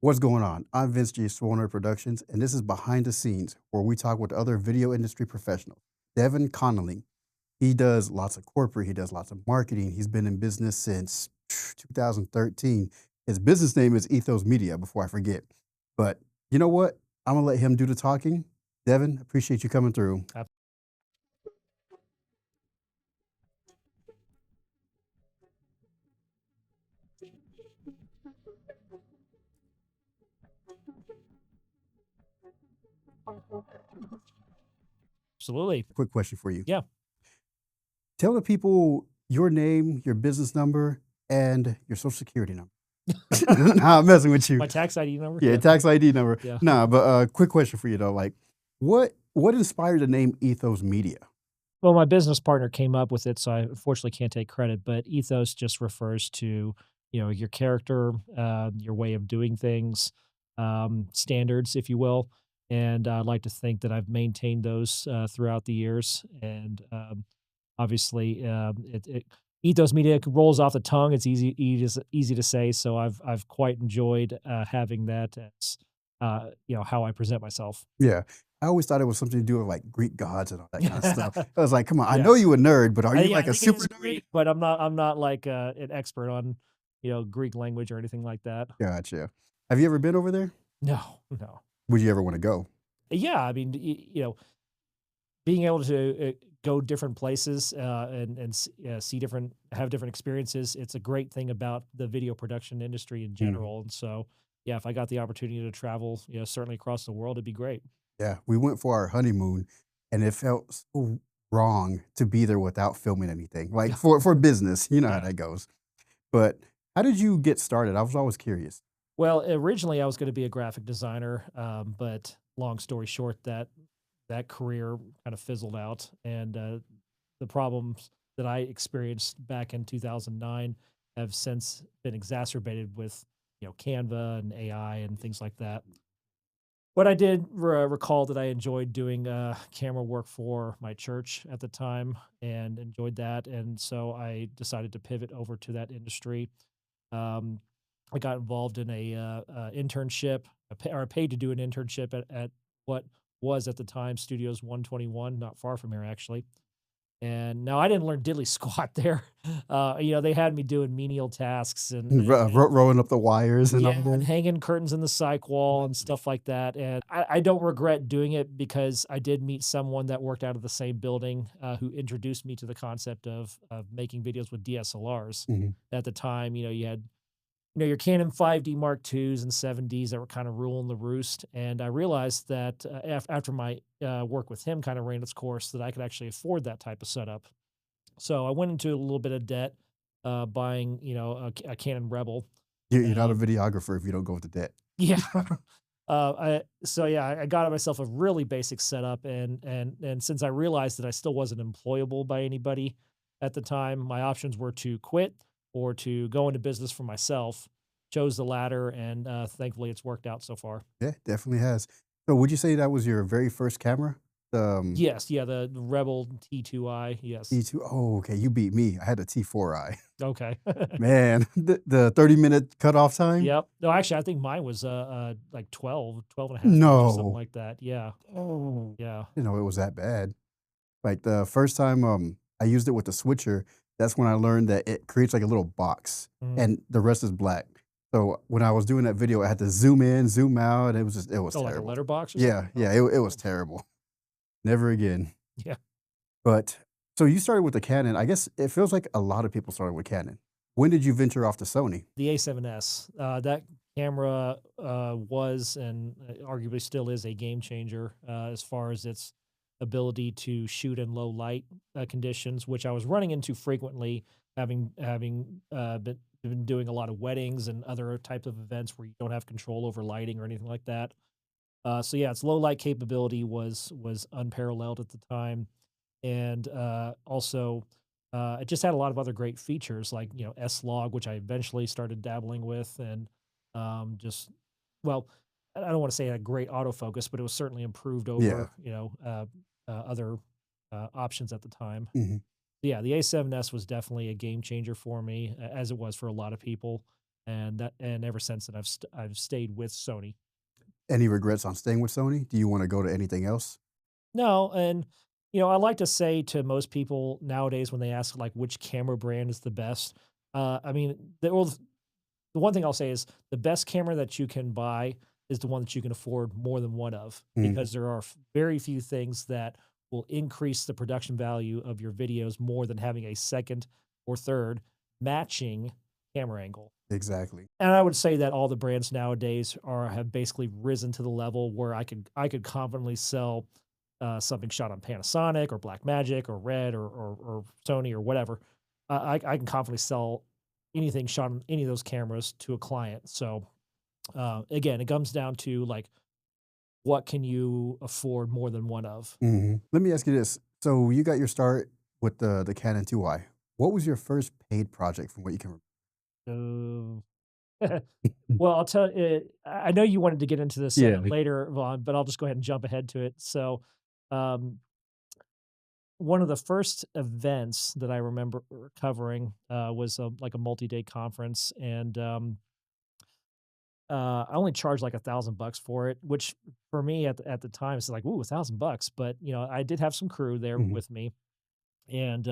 What's going on? I'm Vince G of SwoleNerd Productions, and this is Behind the Scenes, where we talk with other video industry professionals. Devin Connelly, he does lots of corporate, he does lots of marketing. He's been in business since 2013. His business name is Ethos Media, before I forget. But you know what? I'm gonna let him do the talking. Devin, appreciate you coming through. Absolutely. Quick question for you. Yeah. Tell the people your name, your business number, and your social security number. Nah, I'm messing with you. My tax ID number? Yeah, tax ID number. Yeah. Nah, but quick question for you though. Like, what inspired the name Ethos Media? Well, my business partner came up with it, so I unfortunately can't take credit, but ethos just refers to, your character, your way of doing things, standards, if you will. And I'd like to think that I've maintained those throughout the years. And obviously, ethos media rolls off the tongue. It's easy to say. So I've quite enjoyed having that as how I present myself. Yeah, I always thought it was something to do with like Greek gods and all that kind of stuff. I was like, come on, I Yeah. know you a nerd, but are you Yeah, like I a think it super is nerd? Greek, but I'm not like an expert on, Greek language or anything like that. Gotcha. Have you ever been over there? No, no. Would you ever want to go? Yeah, I mean, being able to go different places see have different experiences. It's a great thing about the video production industry in Mhm. general. And so, yeah, if I got the opportunity to travel, certainly across the world, it'd be great. Yeah, we went for our honeymoon, and it felt so wrong to be there without filming anything. Like for business, you know how Yeah. that goes. But how did you get started? I was always curious. Well, originally I was going to be a graphic designer, but long story short, that career kind of fizzled out, and the problems that I experienced back in 2009 have since been exacerbated with Canva and AI and things like that. But I did recall that I enjoyed doing camera work for my church at the time and enjoyed that, and so I decided to pivot over to that industry. Um, I got involved in a internship, or paid to do an internship at what was at the time Studios 121, not far from here actually. And now I didn't learn diddly squat there. They had me doing menial tasks Rolling up the wires and all yeah, and that. hanging curtains in the cyc wall and stuff like that. And I don't regret doing it because I did meet someone that worked out of the same building who introduced me to the concept of making videos with DSLRs. Mhm. At the time, you had your Canon 5D Mark IIs and 7Ds that were kind of ruling the roost. And I realized that after my work with him kind of ran its course, that I could actually afford that type of setup. So I went into a little bit of debt buying, a Canon Rebel. You're not a videographer if you don't go with the debt. Yeah. I got myself a really basic setup, and since I realized that I still wasn't employable by anybody at the time, my options were to quit or to go into business for myself. Chose the latter, and thankfully, it's worked out so far. Yeah, definitely has. So would you say that was your very first camera? Yes, yeah, the Rebel T2i. Yes. T2. Oh, okay. You beat me. I had a T4i. Okay. Man, the 30-minute cutoff time? Yep. No, actually, I think mine was like 12 and a half minutes or something No. like that. Yeah. Oh, Yeah. you know, it was that bad. Like the first time I used it with the switcher, that's when I learned that it creates like a little box Mm. and the rest is black. So when I was doing that video, I had to zoom in, zoom out. It was Oh, like a terrible. letterbox or Yeah, something? yeah, it was terrible. Never again. Yeah. But so you started with the Canon. I guess it feels like a lot of people started with Canon. When did you venture off to Sony? The A7S. That camera was and arguably still is a game changer as far as its ability to shoot in low light conditions, which I was running into frequently, having been doing a lot of weddings and other types of events where you don't have control over lighting or anything like that. So yeah, its low light capability was unparalleled at the time, and also it just had a lot of other great features like S log, which I eventually started dabbling with, and just well, I don't want to say a great autofocus, but it was certainly improved Yeah. over other options at the time. Mhm. Yeah, the A7S was definitely a game changer for me, as it was for a lot of people. and ever since then I've stayed with Sony. Any regrets on staying with Sony? Do you want to go to anything else? No, and I like to say to most people nowadays when they ask like which camera brand is the best, I mean, the one thing I'll say is the best camera that you can buy is the one that you can afford more than one of, Mhm. because there are very few things that will increase the production value of your videos more than having a second or third matching camera angle. Exactly. And I would say that all the brands nowadays have basically risen to the level where I could confidently sell something shot on Panasonic or Blackmagic or Red or Sony or whatever. I can confidently sell anything shot on any of those cameras to a client. So again, it comes down to like what can you afford more than one of. Let me ask you this. So you got your start with the Canon 2i. What was your first paid project from what you can So remember? well, I'll tell you. I know you wanted to get into this Yeah. later, Vaughn, but I'll just go ahead and jump ahead to it. So um, one of the first events that I remember covering was like a multi-day conference, and I only charged like $1,000 for it, which for me at the time it's like, ooh, $1,000. But I did have some crew there Mhm. with me, and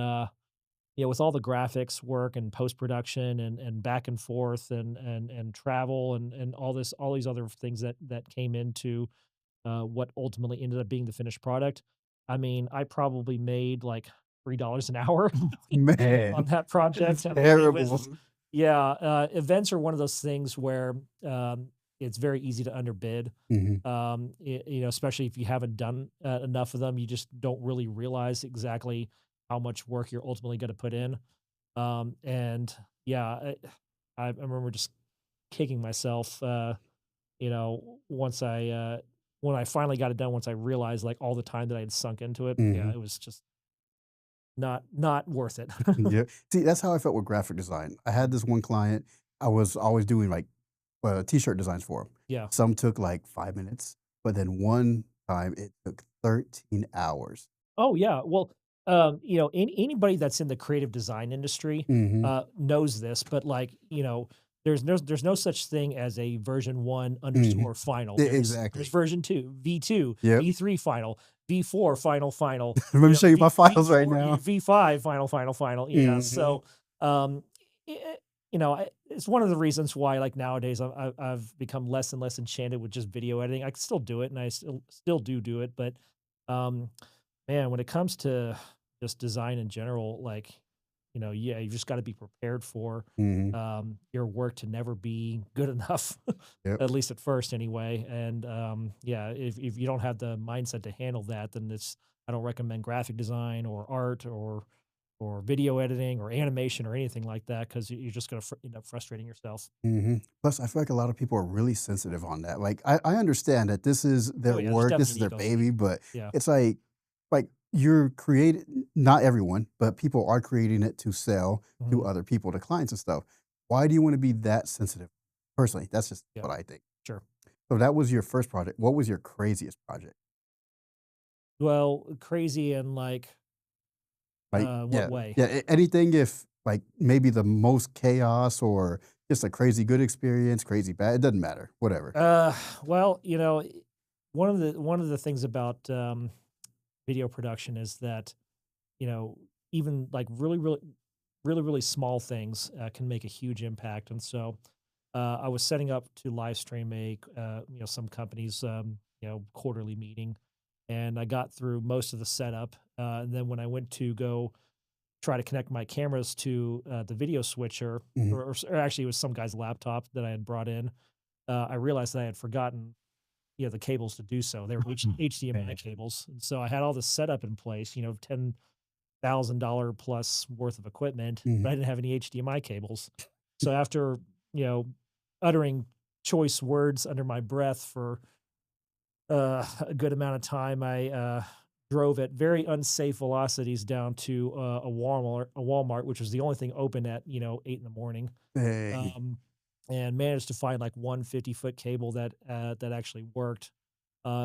with all the graphics work and post production and back and forth and travel and all these other things that came into what ultimately ended up being the finished product. I mean, I probably made like $3 an hour on Man, that project. I mean, it terrible. was yeah. Events are one of those things where it's very easy to underbid. Mhm. Especially if you haven't done enough of them, you just don't really realize exactly how much work you're ultimately going to put in. And yeah, I remember just kicking myself. Once when I finally got it done, once I realized like all the time that I had sunk into it, yeah, Mhm. it was just not worth it. Yeah. See, that's how I felt with graphic design. I had this one client, I was always doing like t-shirt designs for him. Yeah. Some took like 5 minutes, but then one time it took 13 hours. Oh yeah. Well, anybody that's in the creative design industry Mhm. knows this, but like, there's no such thing as a version one Mhm. underscore final. There's Exactly. version two, V2, Yep. V3 final, V4 final, Let me show you my files right V4, now. V5 final. Yeah. Mhm. So, um, it's one of the reasons why like nowadays I've become less and less enchanted with just video editing. I can still do it, and I still do it, but um, man, when it comes to just design in general, like, yeah, you just got to be prepared for Mhm. your work to never be good enough, Yep. at least at first anyway. And yeah, if you don't have the mindset to handle that, then I don't recommend graphic design or art or video editing or animation or anything like that, because you're just going to end up frustrating yourself. Plus, I feel like a lot of people are really sensitive on that. Like, I understand that this is Oh their yeah, there's work, this definitely is an their ego thing. baby, but Yeah. it's like you're creating, not everyone, but people are creating it to sell to Hmm. other people, to clients and stuff. Why do you want to be that sensitive? Personally, that's just Yeah. what I think. Sure. So that was your first project. What was your craziest project? Well, crazy in like Like, what yeah, way? yeah, anything if like maybe the most chaos or just a crazy good experience, crazy bad, it doesn't matter, whatever. Uh, well, one of the things about video production is that even like really small things can make a huge impact. And so, I was setting up to live stream some companies quarterly meeting, and I got through most of the setup. And then when I went to go try to connect my cameras to the video switcher, Mhm. or actually it was some guy's laptop that I had brought in, I realized that I had forgotten the cables to do so. They were HDMI Man. cables. And so I had all this setup in place, $10,000 plus worth of equipment, but Mhm. I didn't have any HDMI cables. So after, you know, uttering choice words under my breath for a good amount of time, I drove at very unsafe velocities down to a Walmart, which was the only thing open at 8 in the morning, Dang. um, and managed to find like one 50-foot cable that actually worked.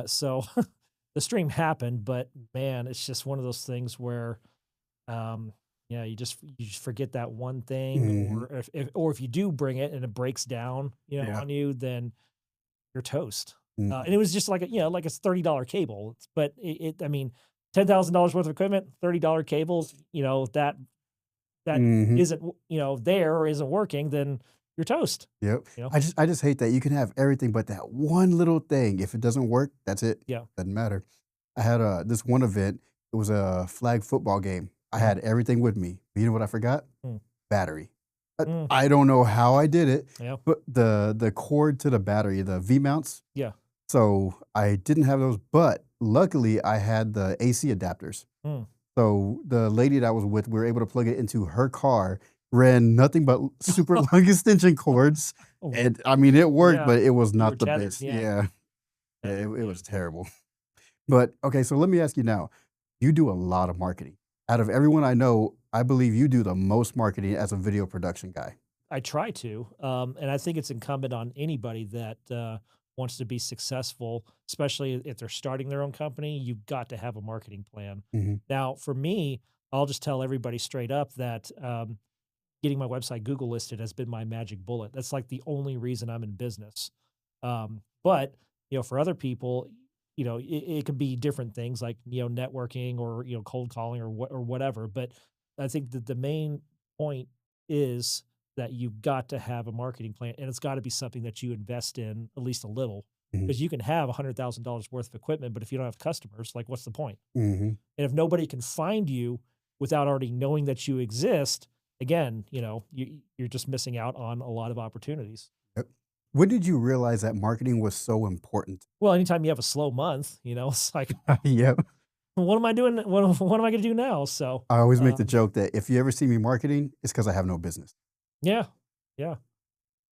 So the stream happened, but man, it's just one of those things where, um, Yeah, you just forget that one thing, Hmm. or if you do bring it and it breaks down, Yeah. on you, then you're toast. And Hmm. it was just like like it's $30 cable, but I mean, $10,000 worth of equipment, $30 cables, that Hmm. isn't there or isn't working, then you're toast. Yep. You know, I just hate that you can have everything, but that one little thing, if it doesn't work, that's it. yeah. Doesn't matter. I had this one event. It was a flag football game. I Mhm. had everything with me. You know what I forgot? Mm, Battery. mm, I don't know how I did it, yeah, but the cord to the battery, the V mounts. yeah. So I didn't have those, but luckily I had the AC adapters. Mm. So the lady that I was with, we were able to plug it into her car, ran nothing but super long extension cords. Oh, And I mean, it worked, yeah. but it was You were not the tethered. best. Yeah, Yeah. Yeah, tethered. it Yeah. was terrible. But okay, so let me ask you now. You do a lot of marketing. Out of everyone I know, I believe you do the most marketing as a video production guy. I try to, and I think it's incumbent on anybody that wants to be successful, especially if they're starting their own company. You've got to have a marketing plan. Mhm, Now, for me, I'll just tell everybody straight up that getting my website Google listed has been my magic bullet. That's like the only reason I'm in business. But for other people, it could be different things like networking or cold calling or whatever. But I think that the main point is that you've got to have a marketing plan, and it's got to be something that you invest in at least a little, mhm, because you can have $100,000 worth of equipment, but if you don't have customers, like what's the point? mhm. And if nobody can find you without already knowing that you exist, again, you're just missing out on a lot of opportunities. Yep. When did you realize that marketing was so important? Well, anytime you have a slow month, it's like, Yep. what am I doing? What am I going to do now? So, I always make the um, joke that if you ever see me marketing, it's because I have no business. yeah, yeah.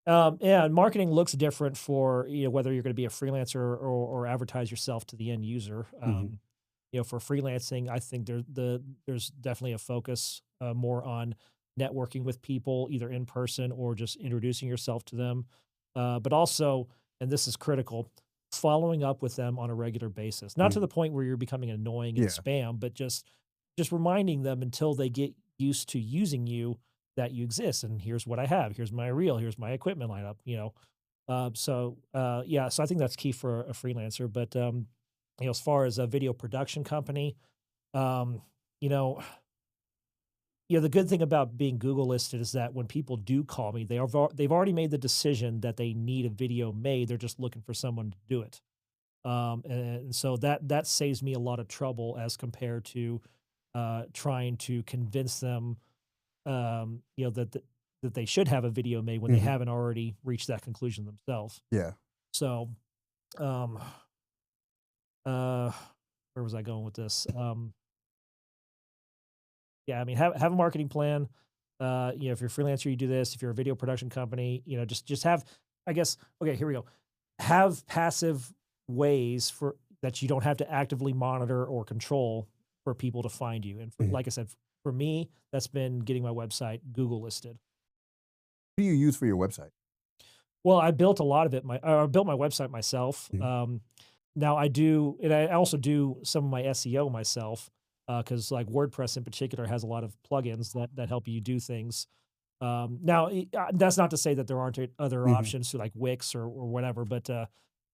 Yeah, and marketing looks different for whether you're going to be a freelancer or advertise yourself to the end user. Mhm, For freelancing, I think there's definitely a focus more on networking with people, either in person or just introducing yourself to them. But also, and this is critical, following up with them on a regular basis, not to mhm. the point where you're becoming annoying and Yeah. spam, but just reminding them until they get used to using you, that you exist. And here's what I have. Here's my reel. Here's my equipment lineup. Yeah, so I think that's key for a freelancer. But as far as a video production company, um, you know, the good thing about being Google listed is that when people do call me, they've already made the decision that they need a video made. They're just looking for someone to do it. And so that saves me a lot of trouble as compared to trying to convince them, that they should have a video made when they Mhm. haven't already reached that conclusion themselves. Yeah. So, um, uh, where was I going with this? Yeah, I mean, have a marketing plan. If you're a freelancer, you do this. If you're a video production company, just have, I guess, okay, here we go. Have passive ways for that you don't have to actively monitor or control for people to find you. And Mhm. like I said, for me, that's been getting my website Google listed. What do you use for your website? Well, I built a lot of it. I built my website myself. Mhm. Now I do, and I also do some of my SEO myself, because like WordPress in particular has a lot of plugins that help you do things. Now that's not to say that there aren't other Mhm. options to like Wix or whatever, but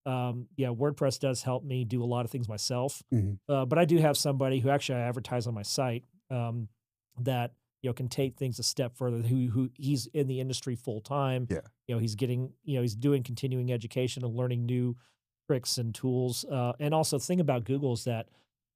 yeah, WordPress does help me do a lot of things myself. Mhm. But I do have somebody who actually I advertise on my site, that can take things a step further. Who he's in the industry full time. Yeah. He's getting he's doing continuing education and learning new tricks and tools. And also, the thing about Google is that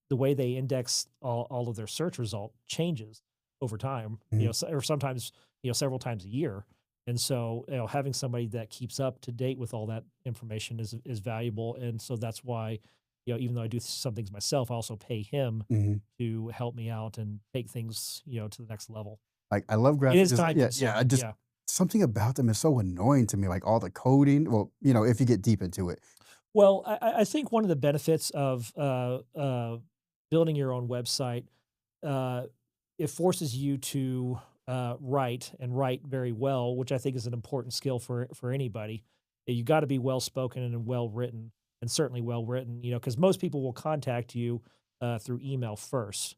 the way they index all of their search result changes over time. Mhm. Or sometimes several times a year. And so, having somebody that keeps up to date with all that information is valuable. And so that's why, even though I do some things myself, I also pay him Mhm. to help me out and take things, to the next level. Like, I love It graphic is design. time Yeah, yeah, I consuming. just Yeah. something about them is so annoying to me, like, all the coding. Well, if you get deep into it. Well, I think one of the benefits of building your own website, uh, it forces you to write and write very well, which I think is an important skill for anybody. You got to be well spoken and well written, and certainly well written. Because most people will contact you through email first.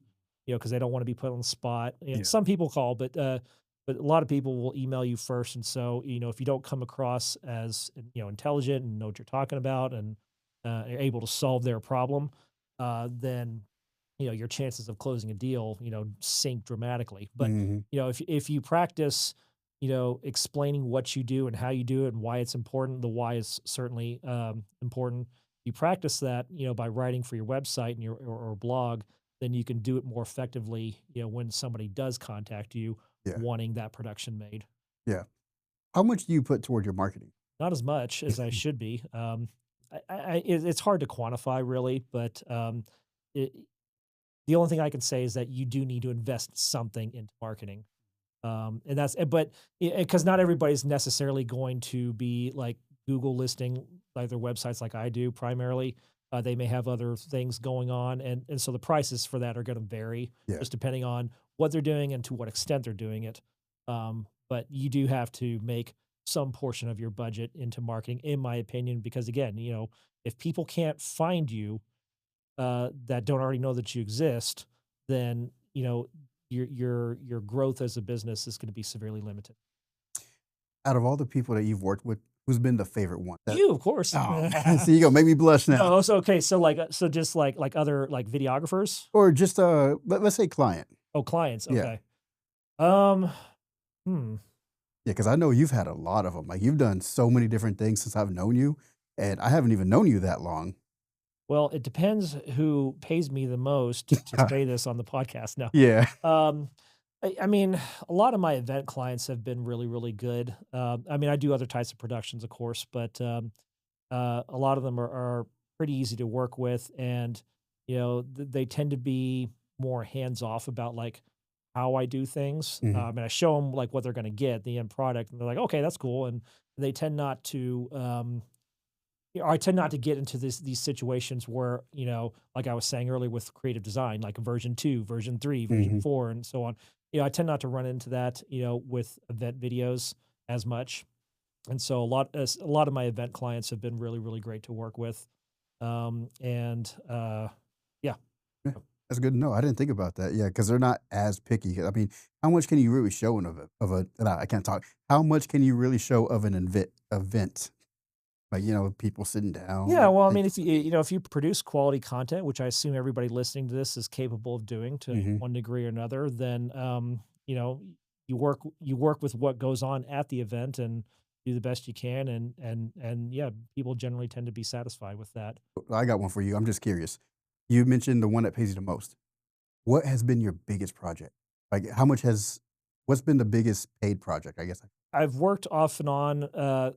because they don't want to be put on the spot. Yeah. Some people call, but a lot of people will email you first. And so, if you don't come across as, intelligent and know what you're talking about and are able to solve their problem, then, your chances of closing a deal, sink dramatically. But, Hmm. if you practice, explaining what you do and how you do it and why it's important, the why is certainly important. You practice that, by writing for your website and or blog, then you can do it more effectively, when somebody does contact you Yeah. wanting that production made. Yeah. How much do you put toward your marketing? Not as much as I should be. It's hard to quantify really, but it, the only thing I can say is that you do need to invest something into marketing. And that's, but because not everybody's necessarily going to be like Google listing like their websites like I do primarily. They may have other things going on, and so the prices for that are going to vary Yeah. just depending on what they're doing and to what extent they're doing it. But you do have to make some portion of your budget into marketing, in my opinion, because again, if people can't find you that don't already know that you exist, then your growth as a business is going to be severely limited. Out of all the people that you've worked with, who's been the favorite one? You, of course. Oh, see, you go, make me blush now. No, so okay, so like so just like other like videographers. Or just let's say client. Oh, clients. Yeah. Okay. Um. Hmm. Yeah, because I know you've had a lot of them. Like you've done so many different things since I've known you, and I haven't even known you that long. Well, it depends who pays me the most to say this on the podcast now. Yeah. Um, I mean, a lot of my event clients have been really, really good. I mean, I do other types of productions, of course, but a lot of them are pretty easy to work with, and they tend to be more hands off about like how I do things. Hmm. And I show them like what they're going to get, the end product, and they're like, okay, that's cool, and they tend not to. I tend not to get into these situations where, like I was saying earlier with creative design, like version 2, version 3, version Hmm. 4, and so on. I tend not to run into that, with event videos as much. And so a lot of my event clients have been really, really great to work with. And yeah. Yeah, that's good to know. I didn't think about that. Yeah, because they're not as picky. I mean, how much can you really show nah, I can't talk. How much can you really show of an event? Like, people sitting Yeah, down. well, I Like, mean, if you produce quality content, which I assume everybody listening to this is capable of doing to mhm. one degree or another, then you work with what goes on at the event and do the best you can, and yeah, people generally tend to be satisfied with that. I got one for you. I'm just curious. You mentioned the one that pays you the most. What has been your biggest project? Like, what's been the biggest paid project? I guess. I've worked off and on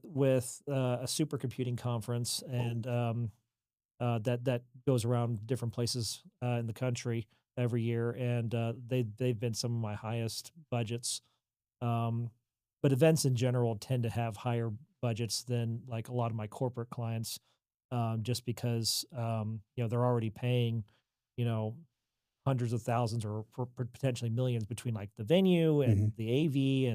with a supercomputing conference, Oh. and that goes around different places in the country every year, and they've been some of my highest budgets. Um, but events in general tend to have higher budgets than like a lot of my corporate clients, just because they're already paying, you know, hundreds of thousands or potentially millions between like the venue and Mhm. the AV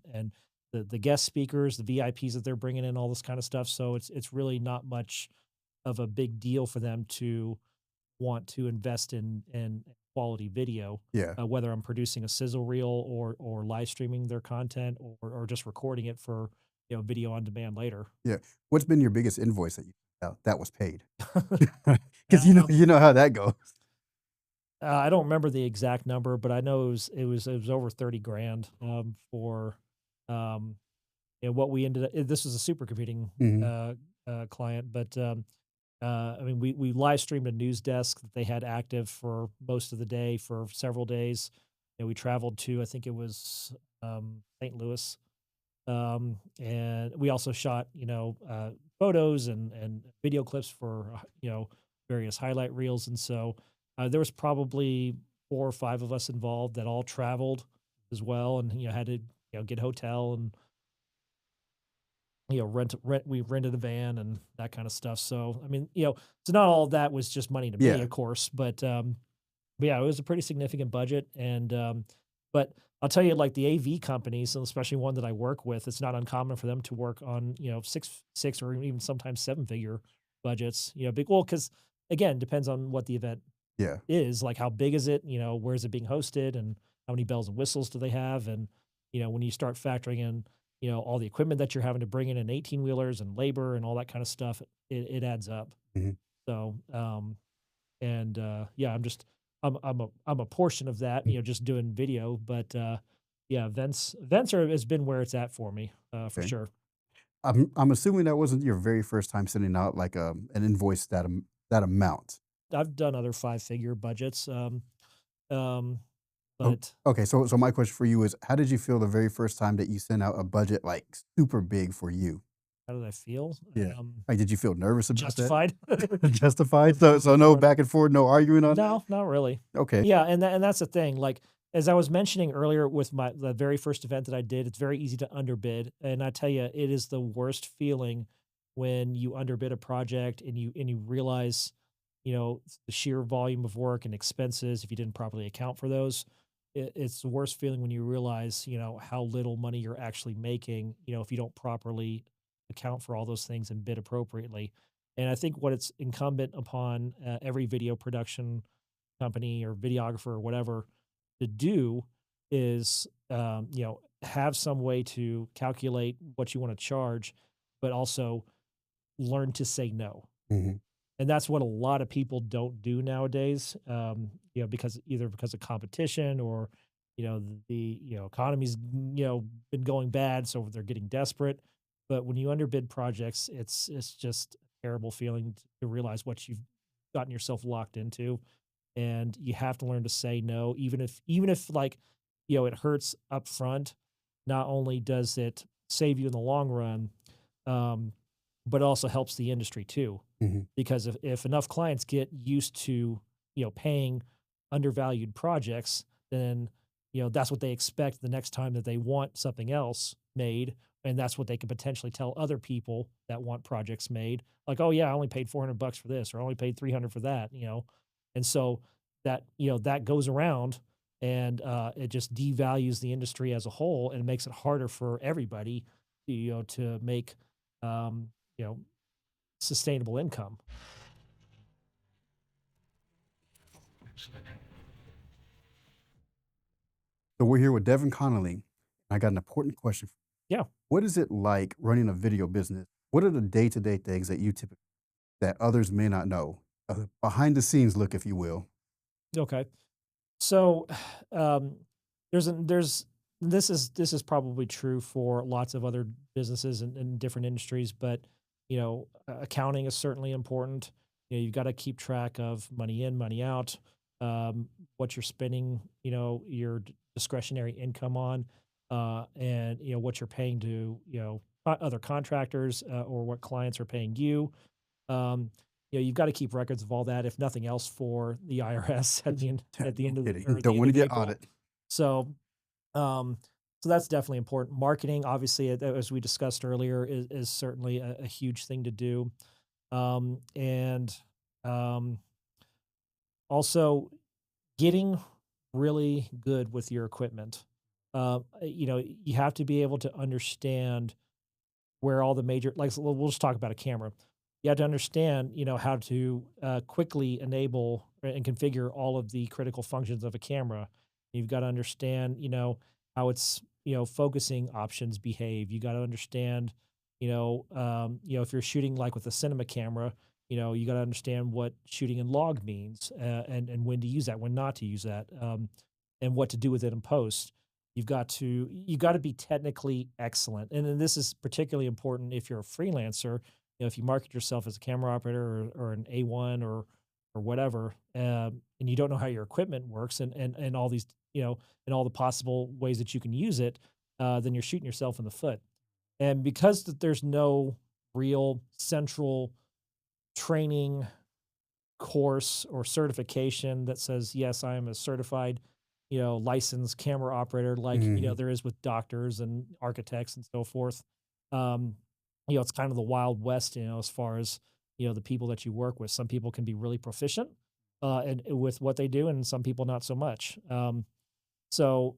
and the guest speakers, the VIPs that they're bringing in, all this kind of stuff. So it's really not much of a big deal for them to want to invest in quality video, Yeah. whether I'm producing a sizzle reel or live streaming their content or just recording it for video on demand later. Yeah. What's been your biggest invoice that was paid? Because Um, you know how that goes. I don't remember the exact number, but I know it was over 30 grand for um, what we ended up. This was a supercomputing Mhm. client, but I mean, we live streamed a news desk that they had active for most of the day for several days. And we traveled to, I think it was St. Louis, and we also shot, photos and video clips for various highlight reels. And so there was probably 4 or 5 of us involved that all traveled as well, and had to get a hotel and rent we rented a van and that kind of stuff. So, I mean, so not all of that was just money to me, Yeah. of course, but yeah, it was a pretty significant budget. And, but I'll tell you, like the AV companies, and especially one that I work with, it's not uncommon for them to work on, six or even sometimes 7-figure budgets, big, well, cause again, depends on what the event Yeah. is. Like, how big is it? Where is it being hosted, and how many bells and whistles do they have? And when you start factoring in, all the equipment that you're having to bring in 18 wheelers and labor and all that kind of stuff, it adds up. Mhm. So, and yeah, I'm a portion of that, just doing video, but yeah, events has been where it's at for me, for Okay. sure. I'm assuming that wasn't your very first time sending out like an invoice that amount. I've done other five-figure budgets, um, Oh, but okay. So my question for you is, how did you feel the very first time that you sent out a budget like super big for you? how did I feel? Yeah. Like, did you feel nervous about that? Justified? Justified. So no back and forth, no arguing on that. No, not really. Okay. Yeah, and that's the thing. Like, as I was mentioning earlier with the very first event that I did, it's very easy to underbid, and I tell you, it is the worst feeling when you underbid a project and you realize, the sheer volume of work and expenses if you didn't properly account for those. It's the worst feeling when you realize, how little money you're actually making, if you don't properly account for all those things and bid appropriately. And I think what it's incumbent upon every video production company or videographer or whatever to do is, have some way to calculate what you want to charge, but also learn to say no. Mhm. And that's what a lot of people don't do nowadays, because either because of competition or, the economy's, been going bad, so they're getting desperate. But when you underbid projects, it's just a terrible feeling to realize what you've gotten yourself locked into, and you have to learn to say no, even if like, it hurts up front. Not only does it save you in the long run, um, but it also helps the industry too. Mhm. Because if enough clients get used to, paying undervalued projects, then, that's what they expect the next time that they want something else made. And that's what they could potentially tell other people that want projects made. Like, oh yeah, I only paid $400 for this, or I only paid 300 for that. And so that goes around, and it just devalues the industry as a whole, and it makes it harder for everybody, to make, um, you know, sustainable income. So we're here with Devin Connelly. I got an important question. Yeah. What is it like running a video business? What are the day-to-day things that you typically that others may not know? Behind the scenes look, if you will. Okay. So, um, there's this is probably true for lots of other businesses and different industries, but accounting is certainly important. You've got to keep track of money in, money out, what you're spending, your discretionary income on, and what you're paying to other contractors, or what clients are paying you. Um, you've got to keep records of all that, if nothing else, for the IRS at the No end of kidding. or at the Don't end want to of get April. audit. So, um, so that's definitely important. Marketing, obviously, as we discussed earlier, is certainly a huge thing to do. And um, also getting really good with your equipment. You have to be able to understand where all the major, like, so we'll just talk about a camera. You have to understand, how to quickly enable and configure all of the critical functions of a camera. You've got to understand, how its, focusing options behave. You got to understand, if you're shooting like with a cinema camera, you got to understand what shooting in log means, and when to use that, when not to use that, and what to do with it in post. You got to be technically excellent, and then this is particularly important if you're a freelancer. If you market yourself as a camera operator, or an A1, or whatever, and you don't know how your equipment works, and all these, and all the possible ways that you can use it, then you're shooting yourself in the foot. And because there's no real central training course or certification that says, yes, I am a certified, licensed camera operator, like, Mhm. there is with doctors and architects and so forth. Um, it's kind of the Wild West, as far as, the people that you work with. Some people can be really proficient, and with what they do, and some people not so much. So,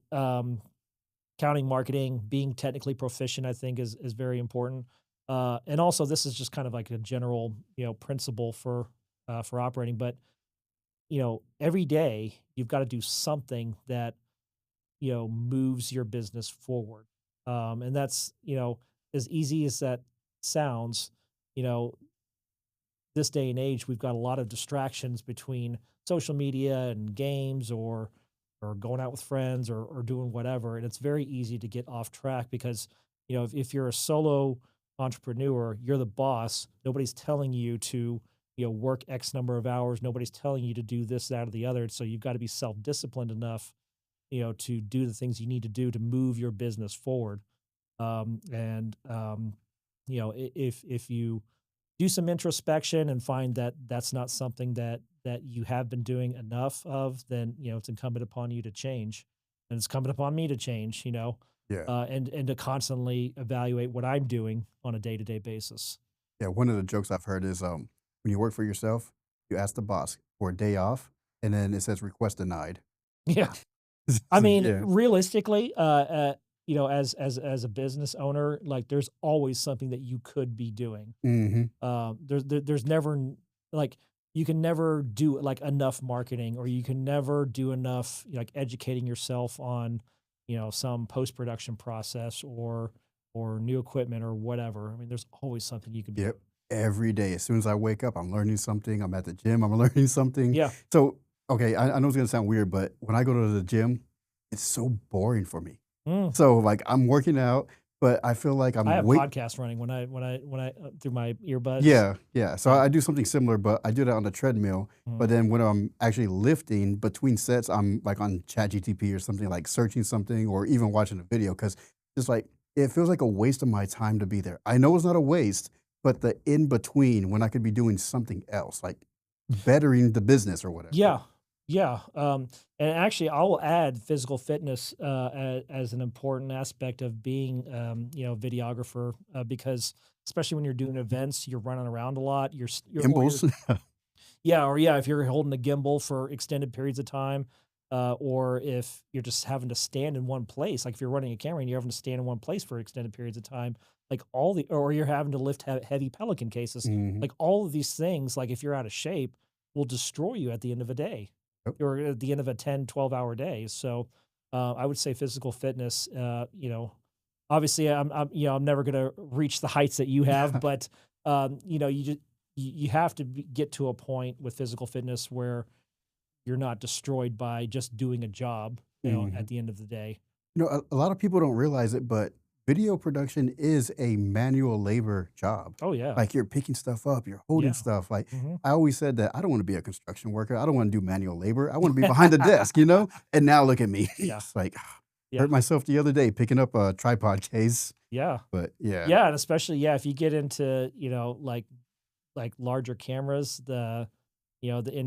counting, marketing, being technically proficient, I think is very important. And also, this is just kind of like a general, principle for operating. But every day you've got to do something that, moves your business forward. And that's, as easy as that sounds, you know, this day and age, we've got a lot of distractions between social media and games or going out with friends or doing whatever. And it's very easy to get off track because, if you're a solo entrepreneur, you're the boss. Nobody's telling you to, work X number of hours. Nobody's telling you to do this, that, or the other. So you've got to be self-disciplined enough, to do the things you need to do to move your business forward. And if you do some introspection and find that that's not something that you have been doing enough of, then it's incumbent upon you to change, and it's incumbent upon me to change. Yeah. And to constantly evaluate what I'm doing on a day to day basis. Yeah, one of the jokes I've heard is when you work for yourself, you ask the boss for a day off, and then it says request denied. Yeah, I mean, Yeah. realistically, as a business owner, like there's always something that you could be doing. Hmm. There's never like you can never do like enough marketing, or you can never do enough like educating yourself on some post production process or new equipment or whatever. I mean, there's always something you can be Yep. doing. Every day, as soon as I wake up, I'm learning something. I'm at the gym, I'm learning something. Yeah. So, okay, I know it's gonna sound weird, but when I go to the gym, it's so boring for me. Mm. So, like, I'm working out, but I feel like I I'm have wait. podcasts running when I through my earbuds. Yeah, yeah. So Yeah. I do something similar, but I do that on the treadmill. Mhm. But then when I'm actually lifting between sets, I'm like on ChatGTP or something, like searching something or even watching a video because it's like it feels like a waste of my time to be there. I know it's not a waste, but the in between when I could be doing something else, like bettering the business or whatever. Yeah, yeah, and actually, I will add physical fitness as an important aspect of being, videographer, because especially when you're doing events, you're running around a lot. You're Gimbals. yeah, or yeah, if you're holding a gimbal for extended periods of time, or if you're just having to stand in one place, like if you're running a camera and you're having to stand in one place for extended periods of time, like or you're having to lift heavy Pelican cases, Hmm. like all of these things, like if you're out of shape, will destroy you at the end of a day Yep. or at the end of a 10, 12 hour day. So, I would say physical fitness, obviously I'm never going to reach the heights that you have, but, you just, you have to get to a point with physical fitness where you're not destroyed by just doing a job, Hmm. at the end of the day. A lot of people don't realize it, but video production is a manual labor job. Oh yeah. Like you're picking stuff up, you're holding Yeah. stuff. Like Hmm. I always said that I don't want to be a construction worker. I don't want to do manual labor. I want to be behind the desk. And now look at me. Yeah. It's like Yeah. hurt myself the other day picking up a tripod case. Yeah. But yeah. Yeah. And especially, yeah, if you get into, like larger cameras, and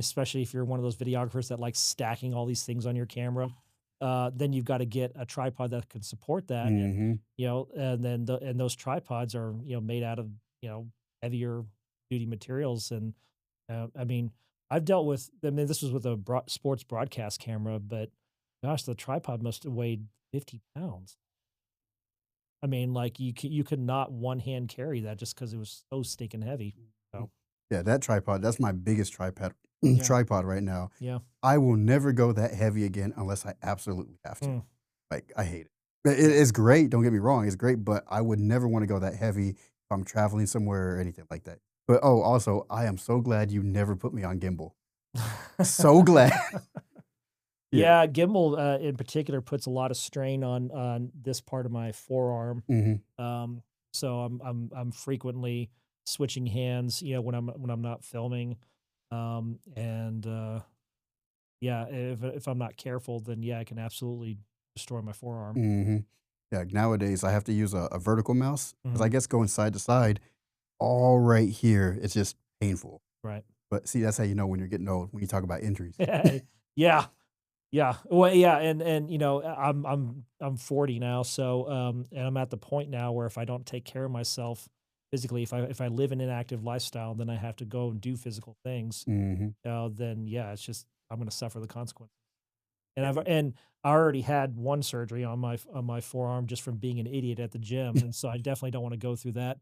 especially if you're one of those videographers that like stacking all these things on your camera, then you've got to get a tripod that can support that. And, Hmm. and then and those tripods are, made out of, heavier duty materials. And, I mean, I've dealt with, I mean, this was with a sports broadcast camera, but gosh, the tripod must have weighed 50 pounds. I mean, like you could not one hand carry that just because it was so stinking heavy. So Yeah, that tripod, that's my biggest tripod yeah, tripod right now. yeah. I will never go that heavy again unless I absolutely have to. Mm, Like, I hate it. yeah. It's great, don't get me wrong, it's great, but I would never wanna go that heavy if I'm traveling somewhere or anything like that. But, oh, also, I am so glad you never put me on gimbal. So glad. Yeah. Yeah, gimbal, in particular puts a lot of strain on this part of my forearm. Mhm. Um, so I'm frequently switching hands, when I'm not filming. And yeah, if I'm not careful, then yeah, I can absolutely destroy my forearm. Mhm. Yeah, nowadays, I have to use a vertical mouse because I Mhm. guess going side to side, all right here, it's just painful. Right. But see, that's how you know when you're getting old, when you talk about injuries. Yeah. Yeah. Well, yeah, and I'm 40 now, so and I'm at the point now where if I don't take care of myself physically, if I live an inactive lifestyle, then I have to go and do physical things. Mhm. Then yeah, it's just I'm going to suffer the consequence. And I already had one surgery on my forearm just from being an idiot at the gym, and so I definitely don't want to go through that,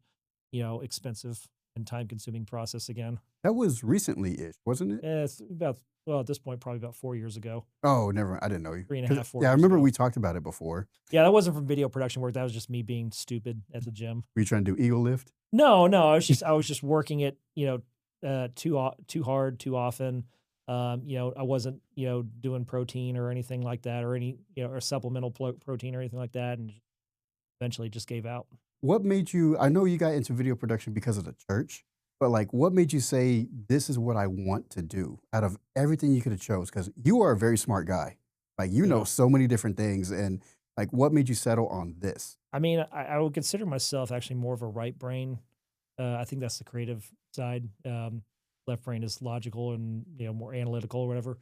expensive. and time consuming process again. That was recently-ish, wasn't it? It's about, well, at this point, probably about 4 years ago, Oh, never I didn't know you. three and a 'Cause half, four yeah, I years remember ago. we talked about it before. Yeah, that wasn't from video production work. That was just me being stupid at the gym. Were you trying to do eagle lift? No, no, I was just working it, too hard, too often. I wasn't, doing protein or anything like that, or any, or supplemental protein or anything like that, and eventually just gave out. What made you I know you got into video production because of the church, but, like, what made you say, "This is what I want to do," out of everything you coulda chose? Because you are a very smart guy. Like, you know Yeah. so many different things, and, like, what made you settle on this? I mean, I would consider myself actually more of a right brain. I think that's the creative side. Left brain is logical and more analytical or whatever.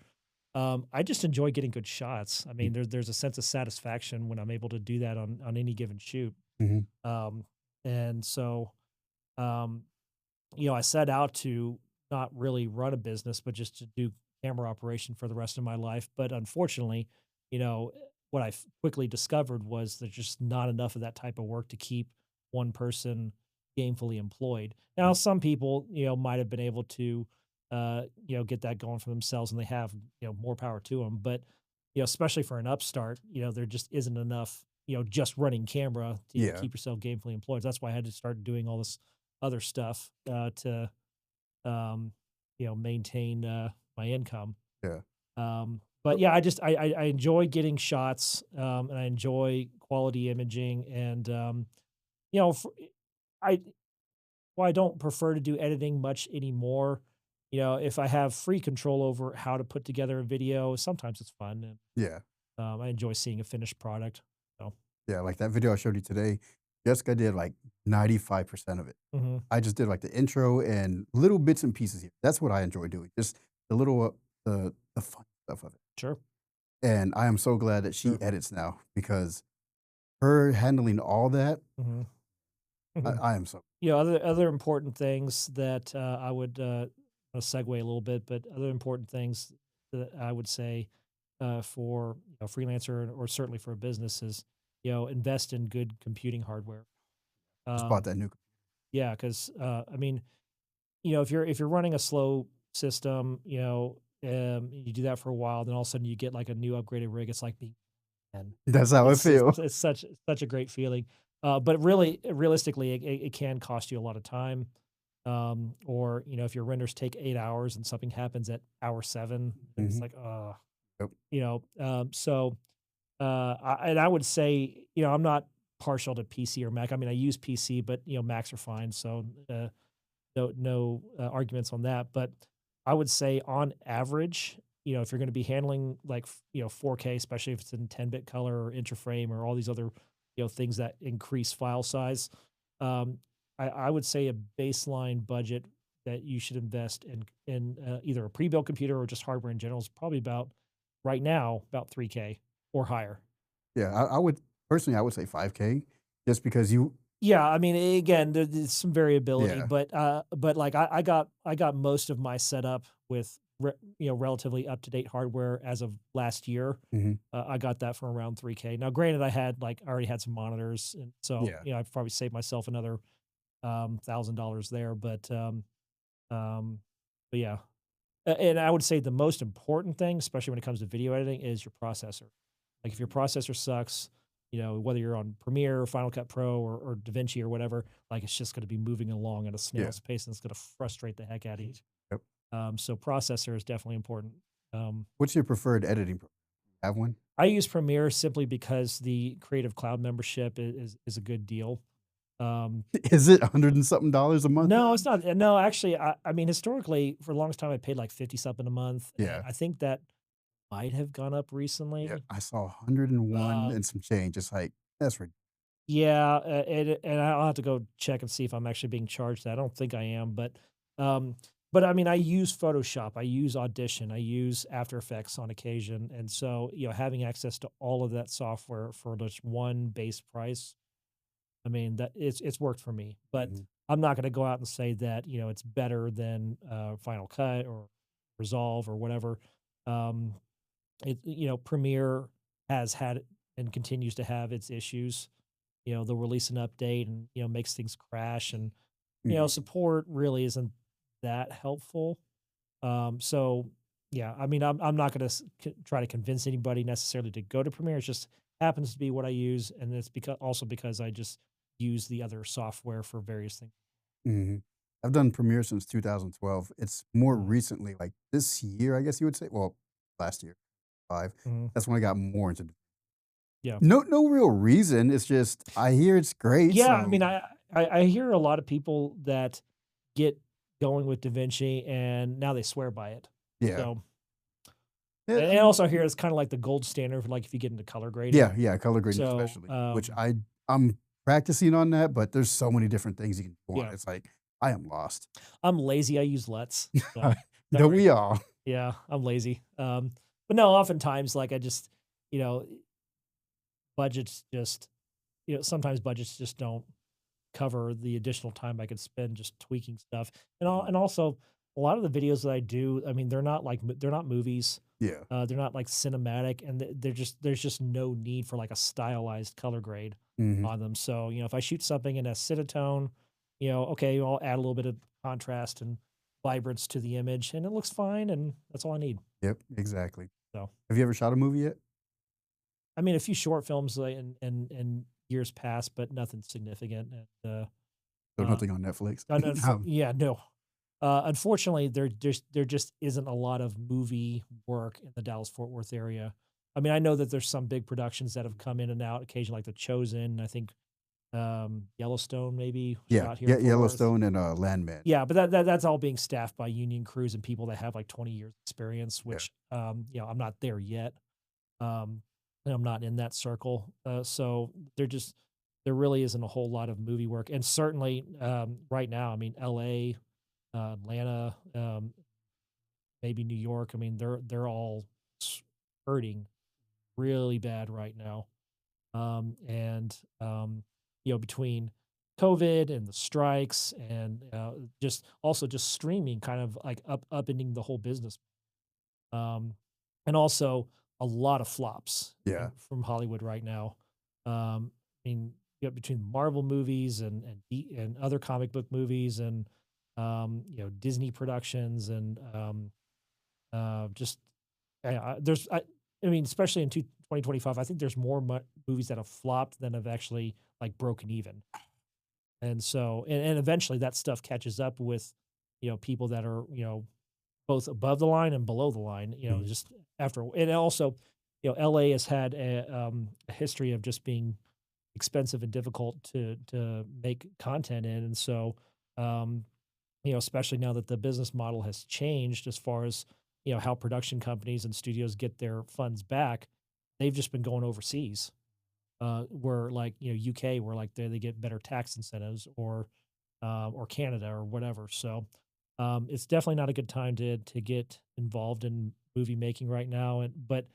I just enjoy getting good shots. I Mm, mean, there's a sense of satisfaction when I'm able to do that on any given shoot. mhm. Um, and so, um, I set out to not really run a business, but just to do camera operation for the rest of my life. But unfortunately, you know, what I quickly discovered was there's just not enough of that type of work to keep one person gainfully employed. Now, some people, might have been able to, get that going for themselves, and they have, more power to them. But, especially for an upstart, there just isn't enough, just running camera to Yeah, keep yourself gainfully employed. That's why I had to start doing all this other stuff to um, maintain my income. yeah. But yeah, I enjoy getting shots, and I enjoy quality imaging, and you know, for, I well, I don't prefer to do editing much anymore. If I have free control over how to put together a video, sometimes it's fun, and Yeah. I enjoy seeing a finished product. So, Yeah, like that video I showed you today, Jessica did like 95% of it. mhm, I just did like the intro and little bits and pieces here. That's what I enjoy doing. Just the little the fun stuff of it. sure, And I am so glad that she sure. edits now because her handling all that, Hmm. Hmm. I am so Other important things that I would segue a little bit, but other important things that I would say for freelancer, or certainly for a business, is invest in good computing hardware. just bought Um, that new yeah, because I mean, if you're running a slow system, you do that for a while, then all of a sudden you get like a new upgraded rig. It's like being 10. That's how I It's feel. it's such a great feeling. But really, realistically, it can cost you a lot of time. Or if your renders take 8 hours and something happens at hour seven, and it's Mhm. like, Yep. so and I would say, I'm not partial to PC or Mac. I mean, I use PC, but Macs are fine. So no arguments on that. But I would say on average, if you're going to be handling like 4K, especially if it's in 10-bit color or interframe or all these other things that increase file size, um, I would say a baseline budget that you should invest in either a pre-built computer or just hardware in general is probably about right now about 3K or higher. Yeah, I would personally I would say 5K just because you Yeah, I mean, again, there's some variability, yeah. but like I got most of my setup with relatively up to date hardware as of last year. Mhm. I got that for around 3K. Now, granted, I already had some monitors, and so Yeah. I've probably saved myself another $1,000 there. Um, but yeah, and I would say the most important thing, especially when it comes to video editing, is your processor. Like if your processor sucks, whether you're on Premiere, Final Cut Pro, or DaVinci or whatever, like it's just going to be moving along at a Yeah. snail's pace, and it's going to frustrate the heck out of you. Yep. So processor is definitely important. Um, What's your preferred editing program? Have one? I use Premiere simply because the Creative Cloud membership is a good deal. Um, Is it 100 and something dollars a month no, now? it's not. No, actually, I mean historically, for the longest time, I paid like 50 something a month, and Yeah. I think that might have gone up Yeah, recently. I saw 101 Um, and some change. It's like, that's rid Yeah, and I'll have to go check and see if I'm actually being charged that. I don't think I am, um, but I mean, I use Photoshop, I use Audition, I use After Effects on occasion, and so having access to all of that software for just one base price, I mean, that it's worked for me. But Mhm. I'm not going to go out and say that it's better than Final Cut or Resolve or whatever. Um, Premiere has had and continues to have its issues. They'll release an update and makes things crash, and Mhm. support really isn't that helpful. So yeah, I mean, I'm not going to try to convince anybody necessarily to go to Premiere. It just happens to be what I use, and it's because I just use the other software for various things. Mhm. I've done Premiere since 2012. It's more Mhm. recently, like this year, I guess you would say. Well, last year, 5. Mhm. That's when I got more into. Yeah. No real reason. It's just I hear it's great. Yeah, I mean, So I hear a lot of people that get going with DaVinci and now they swear by it. yeah, So, yeah. and also here it's kind of like the gold standard for like if you get into color grading. Yeah, color grading So, especially, which I'm practicing on that, but there's so many different things you can do on yeah, it. It's like I am lost. I'm lazy. I use LUTs. So Don't sorry. we all? Yeah, I'm lazy. But no, oftentimes like I just, you know, budgets just, sometimes budgets just don't cover the additional time I could spend just tweaking stuff. Mhm. And also a lot of the videos that I do, I mean, they're not like they're not movies. Yeah. They're not like cinematic, and they're just there's just no need for like a stylized color grade Mhm. on them. So if I shoot something in a Citotone, okay, I'll add a little bit of contrast and vibrance to the image, and it looks fine, and that's all I need. Yep, exactly. So Have you ever shot a movie yet? I mean, a few short films like in years past, but nothing significant. And So uh, nothing on Netflix? yeah, no. Unfortunately, there just isn't a lot of movie work in the Dallas Fort Worth area. I mean, I know that there's some big productions that have come in and out occasionally, like The Chosen. I think Yellowstone maybe Yeah, shot here in Fort Worth. Yellowstone and, Landman. Yeah, but that's all being staffed by union crews and people that have like 20 years experience, Yeah. which I'm not there yet. And I'm not in that circle. So there really isn't a whole lot of movie work. And certainly right now, I mean, LA, Atlanta, maybe New York. I mean, they're all hurting really bad right now. And between COVID and the strikes and just streaming, kind of like upending the whole business. Um, and also a lot of flops Yeah. from Hollywood right now. I mean, you got between Marvel movies and other comic book movies and Disney productions and just I mean, especially in 2025, I think there's more movies that have flopped than have actually like broken even. And so, and eventually that stuff catches up with, people that are, both above the line and below the line, Mhm. just after, and also, LA has had a history of just being expensive and difficult to make content in. And so, um, especially now that the business model has changed as far as, how production companies and studios get their funds back, they've just been going overseas. Where like, UK, where like they get better tax incentives or Canada or whatever. So it's definitely not a good time to get involved in movie making right now. And but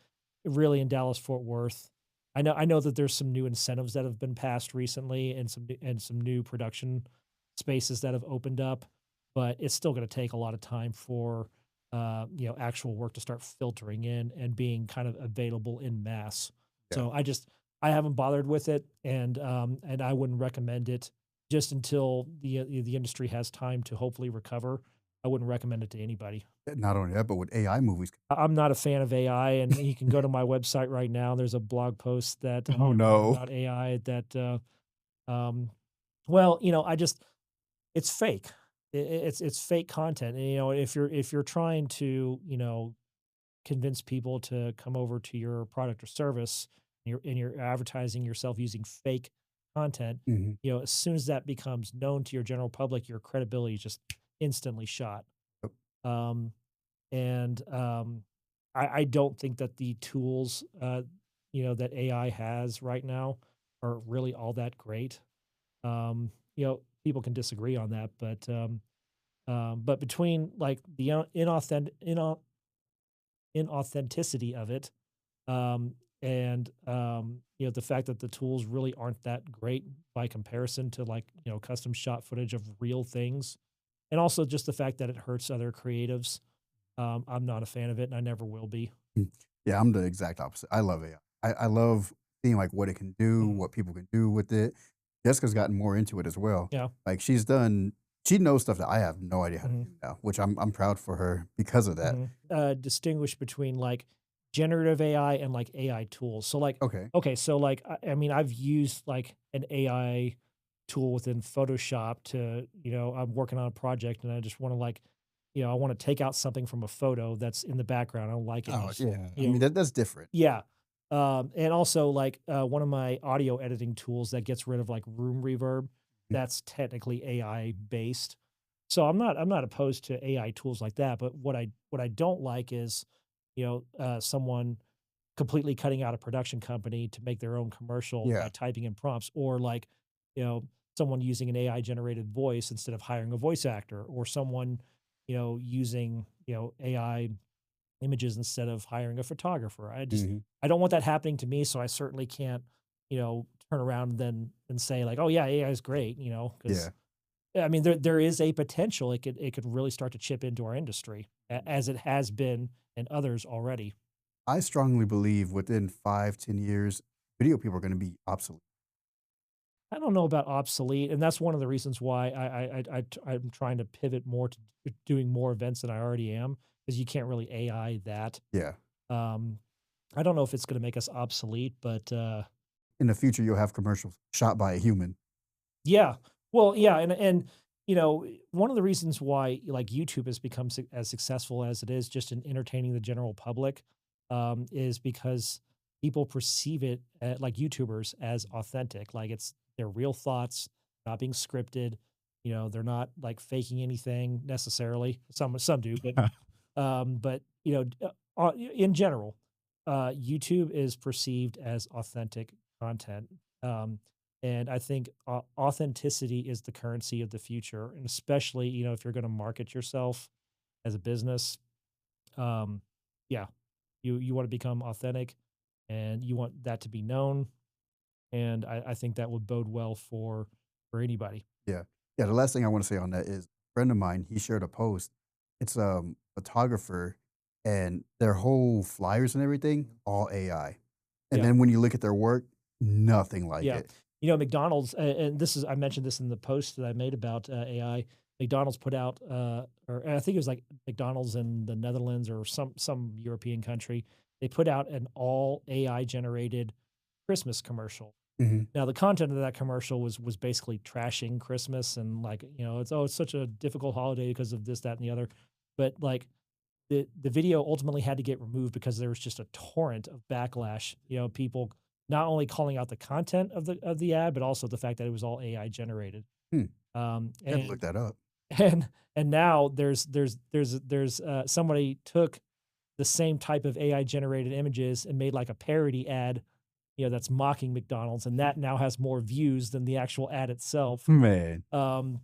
really in Dallas Fort Worth, I know that there's some new incentives that have been passed recently and some new production spaces that have opened up, but it's still going to take a lot of time for actual work to start filtering in and being kind of available in mass. Yeah. So I haven't bothered with it, and I wouldn't recommend it just until the industry has time to hopefully recover. I wouldn't recommend it to anybody. Not only that, but with AI movies. I'm not a fan of AI, and you can go to my website right now. There's a blog post that Oh, no. about AI that, um, well, it's fake. It's fake content, and if you're trying to convince people to come over to your product or service, and you're advertising yourself using fake content, Mhm. as soon as that becomes known to your general public, your credibility is just instantly shot. Yep. Um, and I don't think that the tools that AI has right now are really all that great. People can disagree on that, but between like the inauthenticity of it, and the fact that the tools really aren't that great by comparison to like custom shot footage of real things, and also just the fact that it hurts other creatives. I'm not a fan of it, and I never will be. Mm. Yeah, I'm the exact opposite. I love AI. I love seeing, like, what it can do, Mhm. what people can do with it. Jessica's gotten more into it as well. Yeah. Like, she's done She knows stuff that I have no idea how to Mhm. do now, which I'm proud for her because of that. Mhm. Distinguish between like generative AI and like AI tools. So like, Okay. okay, so like, I mean, I've used like an AI tool within Photoshop to, I'm working on a project and I just want to like, I want to take out something from a photo that's in the background. I don't like it. Oh, Just, yeah. I you mean, know, that's different. yeah. And also like one of my audio editing tools that gets rid of like room reverb, Mm. that's technically AI based. So I'm not opposed to AI tools like that, but what I don't like is, someone completely cutting out a production company to make their own commercial Yeah. by typing in prompts, or like, you know, someone using an AI generated voice instead of hiring a voice actor, or someone, using, AI images instead of hiring a photographer. Mhm. I don't want that happening to me, so I certainly can't, turn around then and say like, "Oh yeah, AI is great," Yeah. because I mean there is a potential it could really start to chip into our industry as it has been and others already. I strongly believe within 5, 10 years, video people are gonna be obsolete. I don't know about obsolete, and that's one of the reasons why I'm trying to pivot more to doing more events than I already am, because you can't really AI that. Yeah. Um, I don't know if it's going to make us obsolete, but In the future, you'll have commercials shot by a human. yeah. Well, yeah, and one of the reasons why like YouTube has become as successful as it is, just in entertaining the general public, is because people perceive it like YouTubers as authentic, like it's their real thoughts, not being scripted. They're not like faking anything necessarily. Some do, but in general, YouTube is perceived as authentic content. Um, and I think authenticity is the currency of the future, and especially if you're going to market yourself as a business, um, yeah, you want to become authentic, and you want that to be known, and I think that would bode well for anybody. Yeah. Yeah, the last thing I wanna say on that is a friend of mine, he shared a post. It's, photographer, and their whole flyers and everything, all AI. And Yeah. then when you look at their work, nothing like Yeah. it. McDonald's, and this is I mentioned this in the post that I made about AI. McDonald's put out, or I think it was like McDonald's in the Netherlands or some European country. They put out an all AI generated Christmas commercial. Mhm. Now the content of that commercial was basically trashing Christmas and like it's such a difficult holiday because of this, that, and the other. But like the video ultimately had to get removed because there was just a torrent of backlash. People not only calling out the content of the ad, but also the fact that it was all AI generated. Hmm. I had to look And that up. and now somebody took the same type of AI generated images and made like a parody ad, that's mocking McDonald's, and that now has more views than the actual ad itself. Man. Um,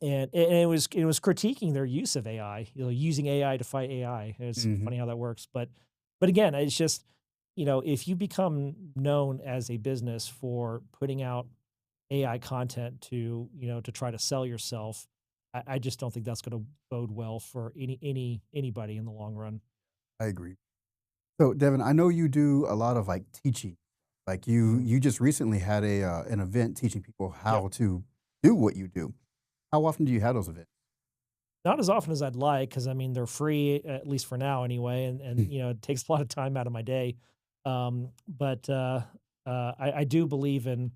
and it was critiquing their use of AI, using AI to fight AI. It's Mhm. funny how that works, but again, it's just if you become known as a business for putting out AI content to try to sell yourself, I just don't think that's going to bode well for anybody in the long run. I agree. So, Devin, I know you do a lot of, like, teaching. Like, you Mhm. you just recently had an event teaching people Yep. how to do what you do. How often do you have those events? Not as often as I'd like, because I mean they're free at least for now anyway, and it takes a lot of time out of my day. But I do believe in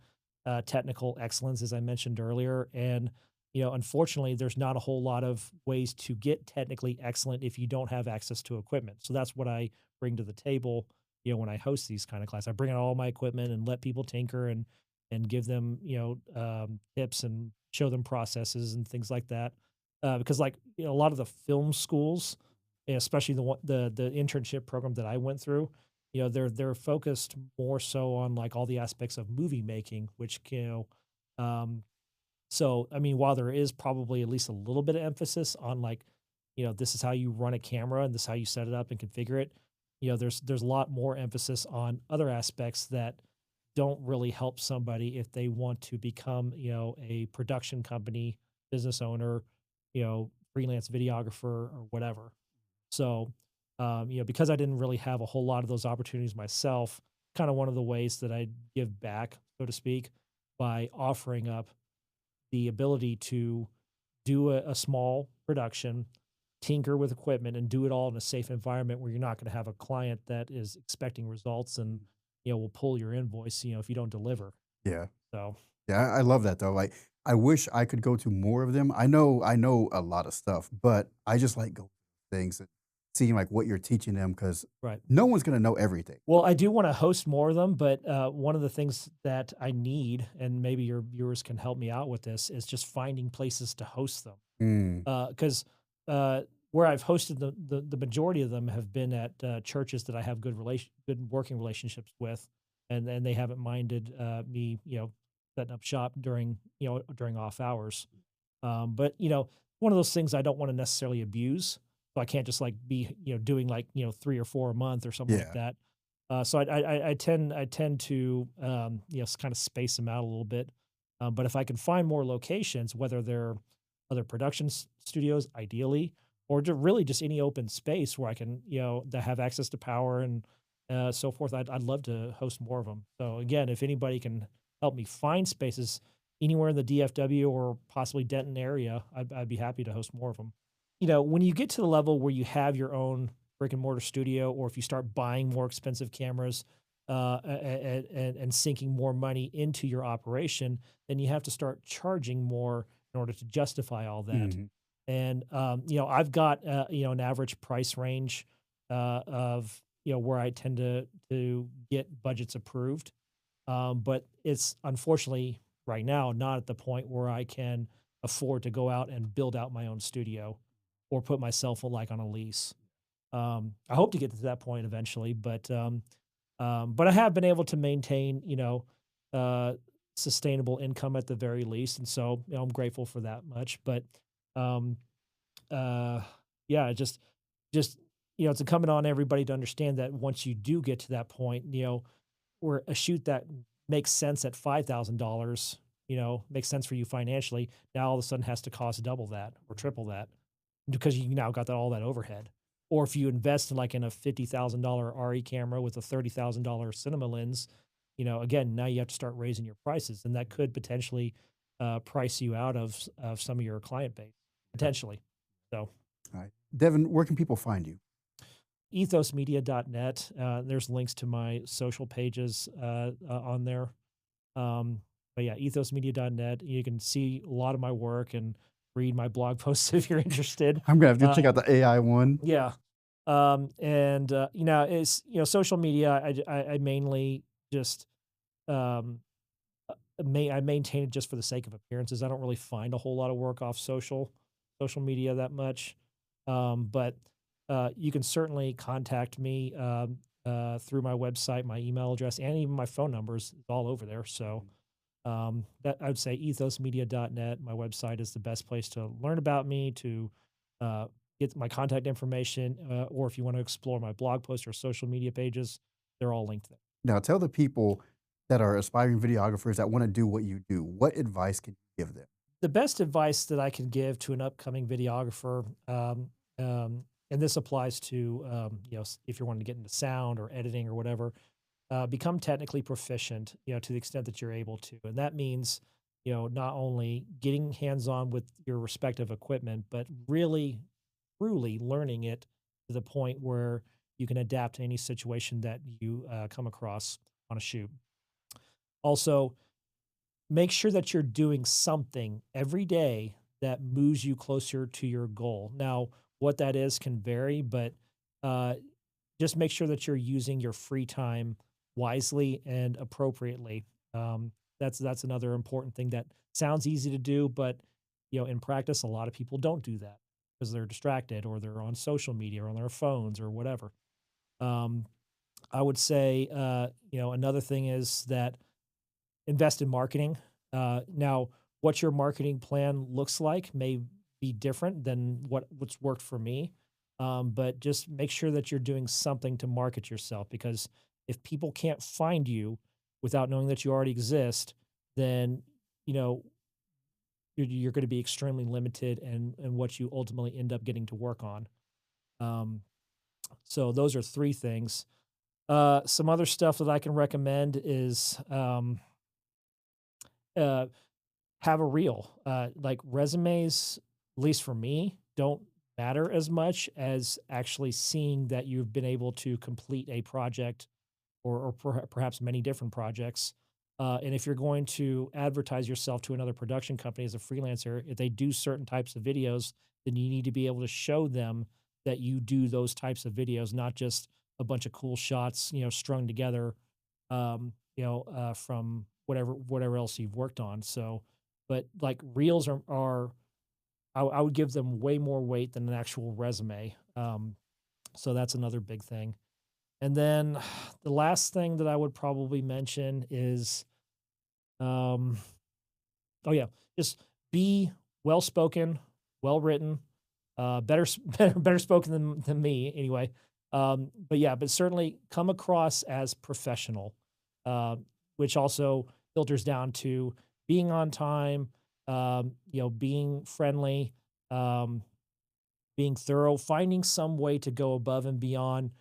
technical excellence, as I mentioned earlier, and unfortunately, there's not a whole lot of ways to get technically excellent if you don't have access to equipment. So that's what I bring to the table. When I host these kind of classes, I bring out all my equipment and let people tinker and give them tips and show them processes and things like that, because like a lot of the film schools, especially the internship program that I went through, they're focused more so on like all the aspects of movie making, which um, so I mean, while there is probably at least a little bit of emphasis on like, this is how you run a camera and this is how you set it up and configure it, there's a lot more emphasis on other aspects that don't really help somebody if they want to become, a production company, business owner, freelance videographer or whatever. So, because I didn't really have a whole lot of those opportunities myself, kind of one of the ways that I give back, so to speak, by offering up the ability to do a small production, tinker with equipment, and do it all in a safe environment where you're not going to have a client that is expecting results and will pull your invoice if you don't deliver. Yeah. So Yeah, I love that though. Like, I wish I could go to more of them. I know a lot of stuff, but I just like going to things and seeing like what you're teaching them because right. no one's gonna know everything. Well, I do want to host more of them, but one of the things that I need, and maybe your viewers can help me out with this, is just finding places to host them. Mm, Because where I've hosted the majority of them have been at churches that I have good working relationships with, and they haven't minded me, setting up shop during off hours. But one of those things I don't want to necessarily abuse, so I can't just like be doing like 3 or 4 a month or something like yeah. that. So I tend to kind of space them out a little bit. But if I can find more locations, whether they're other studios, ideally, or really just any open space where I can that have access to power and so forth, I'd love to host more of them. So again, if anybody can help me find spaces anywhere in the DFW or possibly Denton area, I'd be happy to host more of them. When you get to the level where you have your own brick and mortar studio, or if you start buying more expensive cameras and sinking more money into your operation, then you have to start charging more in order to justify all that. Mhm. And I've got an average price range of where I tend to get budgets approved, but it's unfortunately right now not at the point where I can afford to go out and build out my own studio or put myself like on a lease. I hope to get to that point eventually, but I have been able to maintain, uh, sustainable income at the very least, and so I'm grateful for that much. But um, uh, yeah, just it's incumbent on everybody to understand that once you do get to that point, where a shoot that makes sense at $5,000, makes sense for you financially, now all of a sudden has to cost double that or triple that because you now got all that overhead. Or if you invest in like in a $50,000 RE camera with a $30,000 cinema lens, again, now you have to start raising your prices, and that could potentially price you out of some of your client base potentially. So Alright. Devin, where can people find you? ethosmedia.net. There's links to my social pages on there. Um, but yeah, ethosmedia.net. You can see a lot of my work and read my blog posts if you're interested. I'm gonna have to check out Um, the AI one. yeah. And it's social media. I mainly just um, I maintain it just for the sake of appearances. I don't really find a whole lot of work off social media that much. But you can certainly contact me through my website, my email address, and even my phone numbers is all over there. So that I would say ethosmedia.net. My website is the best place to learn about me, to uh, get my contact information, or if you want to explore my blog posts or social media pages, they're all linked there. Now tell the people that are aspiring videographers that wanna do what you do, what advice can you give them? The best advice that I can give to an upcoming videographer, and this applies to if you're wanting to get into sound or editing or whatever, become technically proficient, to the extent that you're able to, and that means not only getting hands on with your respective equipment, but really, truly learning it to the point where you can adapt to any situation that you come across on a shoot. Also, make sure that you're doing something every day that moves you closer to your goal. Now, what that is can vary, but uh, just make sure that you're using your free time wisely and appropriately. That's another important thing that sounds easy to do, but in practice, a lot of people don't do that because they're distracted or they're on social media or on their phones or whatever. Um, I would say, another thing is that invest in marketing. Now, what your marketing plan looks like may be different than what's worked for me, but just make sure that you're doing something to market yourself. Because if people can't find you without knowing that you already exist, then you know you're going to be extremely limited and what you ultimately end up getting to work on. Um, so those are three things. Some other stuff that I can recommend is uh, have a reel. Like resumes least for me, don't matter as much as actually seeing that you've been able to complete a project or perhaps many different projects. And if you're going to advertise yourself to another production company as a freelancer, if they do certain types of videos, then you need to be able to show them that you do those types of videos, not just a bunch of cool shots, strung together, from whatever else you've worked on. So, but like reels are I would give them way more weight than an actual resume. So that's another big thing. And then the last thing that I would probably mention is, um, oh yeah, just be well spoken, well written, better spoken than me anyway. But certainly come across as professional, uh, which also filters down to being on time, being friendly, um, being thorough, finding some way to go above and beyond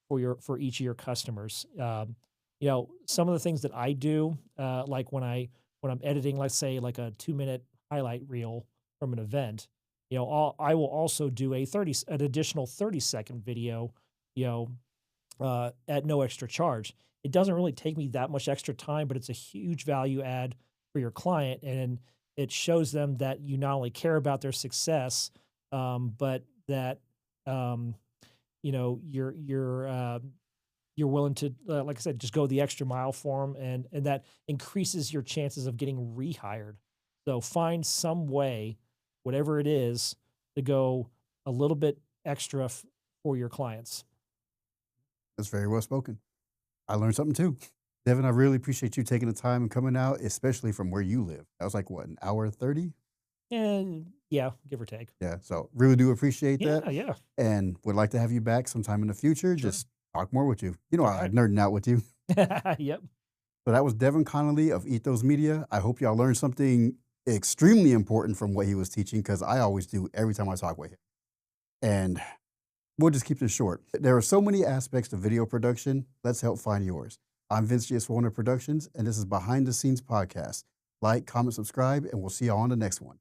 for each of your customers. Some of the things that I do, like when I'm editing, let's say like a 2 minute highlight reel from an event, I will also do an additional 30-second video, you know, at no extra charge. It doesn't really take me that much extra time, but it's a huge value add for your client, and it shows them that you not only care about their success, but that um, you're willing to, like I said, just go the extra mile for them, and that increases your chances of getting rehired. So find some way, whatever it is, to go a little bit extra for your clients. That's very well spoken. I learned something too. Devin, I really appreciate you taking the time and coming out, especially from where you live. That was like what, an hour 30? And yeah, give or take. Yeah. So really do appreciate that. Yeah, yeah. And would like to have you back sometime in the future. Sure. Just talk more with you. You know, All I like right. nerding out with you. Yep. So that was Devin Connelly of Ethos Media. I hope y'all learned something extremely important from what he was teaching, because I always do every time I talk with him. And we'll just keep this short. There are so many aspects to video production. Let's help find yours. I'm Vince G of SwoleNerd Productions, and this is Behind the Scenes Podcast. Like, comment, subscribe, and we'll see y'all on the next one.